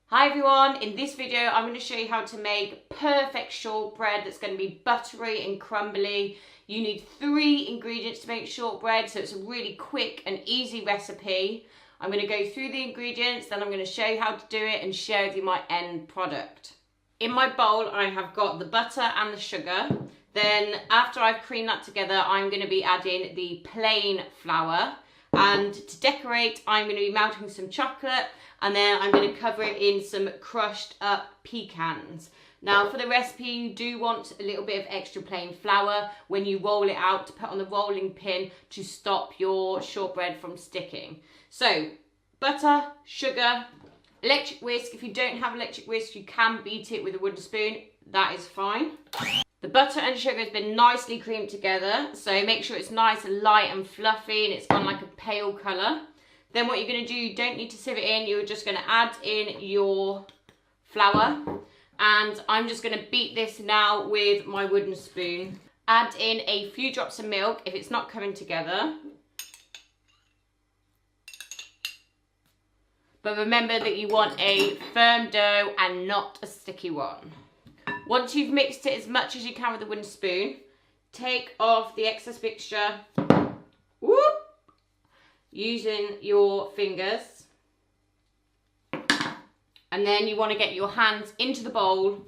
Hi everyone, in this video I'm going to show you how to make perfect shortbread that's going to be buttery and crumbly. You need 3 ingredients to make shortbread, so it's a really quick and easy recipe. I'm going to go through the ingredients, then I'm going to show you how to do it and share with you my end product. In my bowl I have got the butter and the sugar. Then after I've creamed that together, I'm going to be adding the plain flour. And to decorate, I'm going to be melting some chocolate, and then I'm going to cover it in some crushed up pecans. Now for the recipe, you do want a little bit of extra plain flour when you roll it out to put on the rolling pin to stop your shortbread from sticking. So butter, sugar, electric whisk. If you don't have electric whisk, you can beat it with a wooden spoon. That is fine. The butter and sugar has been nicely creamed together, so make sure it's nice and light and fluffy and it's gone like a pale colour. Then what you're going to do, you don't need to sieve it in, you're just going to add in your flour, and I'm just going to beat this now with my wooden spoon. Add in a few drops of milk if it's not coming together. But remember that you want a firm dough and not a sticky one. Once you've mixed it as much as you can with a wooden spoon, take off the excess mixture, whoop, using your fingers. And then you want to get your hands into the bowl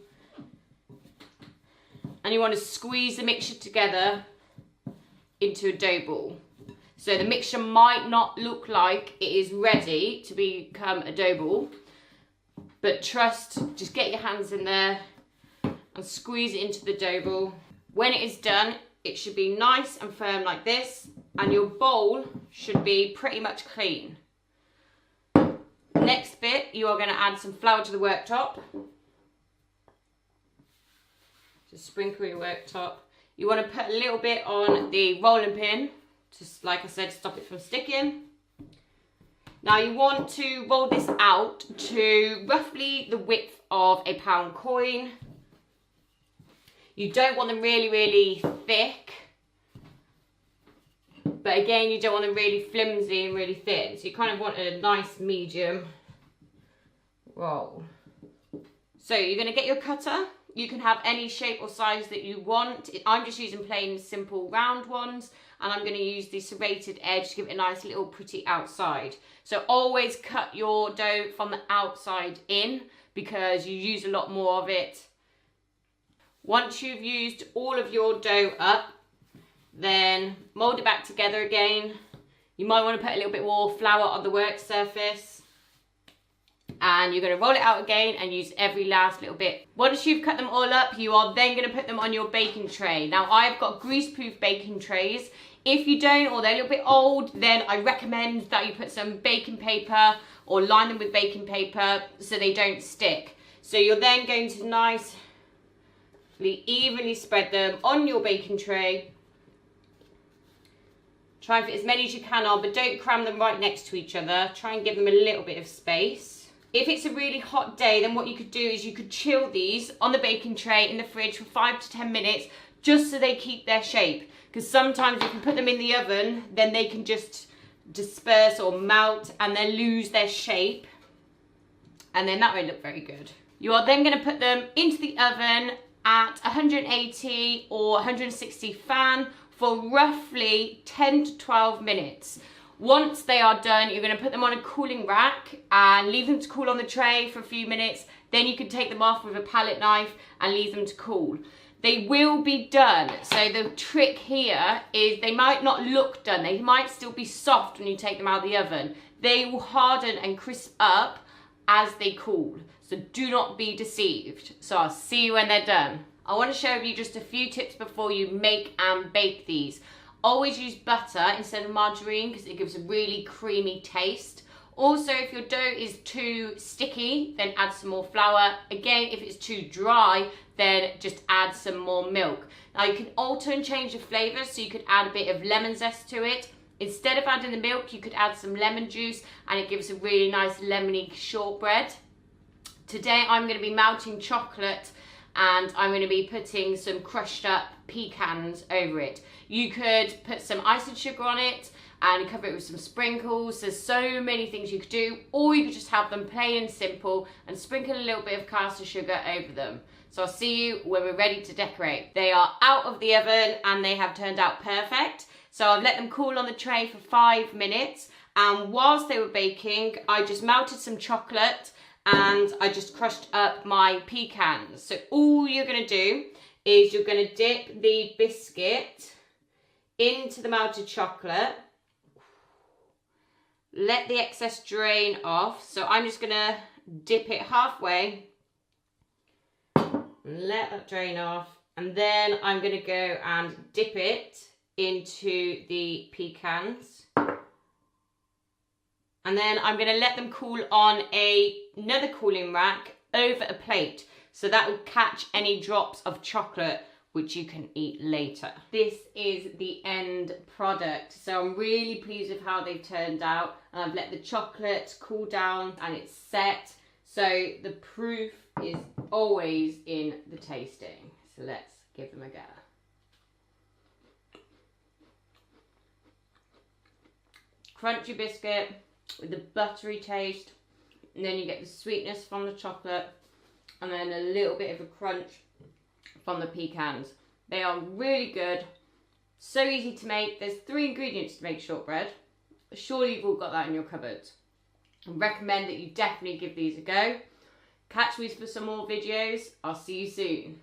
and you want to squeeze the mixture together into a dough ball. So the mixture might not look like it is ready to become a dough ball, but trust, just get your hands in there and squeeze it into the dough ball. When it is done, it should be nice and firm like this, and your bowl should be pretty much clean. Next bit, you are going to add some flour to the worktop. Just sprinkle your worktop. You want to put a little bit on the rolling pin, just like I said, stop it from sticking. Now you want to roll this out to roughly the width of a £1 coin. You don't want them really, really thick. But again, you don't want them really flimsy and really thin. So you kind of want a nice medium roll. So you're going to get your cutter. You can have any shape or size that you want. I'm just using plain, simple, round ones. And I'm going to use the serrated edge to give it a nice little pretty outside. So always cut your dough from the outside in, because you use a lot more of it. Once you've used all of your dough up, then mould it back together again. You might want to put a little bit more flour on the work surface. And you're going to roll it out again and use every last little bit. Once you've cut them all up, you are then going to put them on your baking tray. Now I've got grease-proof baking trays. If you don't, or they're a little bit old, then I recommend that you put some baking paper or line them with baking paper so they don't stick. So you're then going to nicely evenly spread them on your baking tray. Try and fit as many as you can on, but don't cram them right next to each other. Try and give them a little bit of space. If it's a really hot day, then what you could do is you could chill these on the baking tray in the fridge for 5 to 10 minutes, just so they keep their shape. Because sometimes if you put them in the oven, then they can just disperse or melt and then lose their shape. And then that won't look very good. You are then going to put them into the oven at 180 or 160 fan for roughly 10 to 12 minutes. Once they are done, you're going to put them on a cooling rack and leave them to cool on the tray for a few minutes. Then you can take them off with a palette knife and leave them to cool. They will be done. So the trick here is they might not look done. They might still be soft when you take them out of the oven. They will harden and crisp up as they cool. So do not be deceived. So I'll see you when they're done. I want to show you just a few tips before you make and bake these. Always use butter instead of margarine because it gives a really creamy taste. Also, if your dough is too sticky, then add some more flour. Again, if it's too dry, then just add some more milk. Now you can alter and change the flavours, so you could add a bit of lemon zest to it. Instead of adding the milk, you could add some lemon juice and it gives a really nice lemony shortbread. Today I'm going to be melting chocolate and I'm going to be putting some crushed up pecans over it. You could put some icing sugar on it, and cover it with some sprinkles. There's so many things you could do, or you could just have them plain and simple and sprinkle a little bit of caster sugar over them. So I'll see you when we're ready to decorate. They are out of the oven and they have turned out perfect. So I've let them cool on the tray for 5 minutes, and whilst they were baking, I just melted some chocolate and I just crushed up my pecans. So all you're gonna do is you're gonna dip the biscuit into the melted chocolate, let the excess drain off. So I'm just gonna dip it halfway, let that drain off, and then I'm gonna go and dip it into the pecans. And then I'm gonna let them cool on another cooling rack over a plate. So that will catch any drops of chocolate which you can eat later. This is the end product. So I'm really pleased with how they've turned out. And I've let the chocolate cool down and it's set. So the proof is always in the tasting. So let's give them a go. Crunchy biscuit with the buttery taste. And then you get the sweetness from the chocolate. And then a little bit of a crunch from the pecans. They are really good. So easy to make. There's 3 ingredients to make shortbread. Surely you've all got that in your cupboard. I recommend that you definitely give these a go. Catch me for some more videos. I'll see you soon.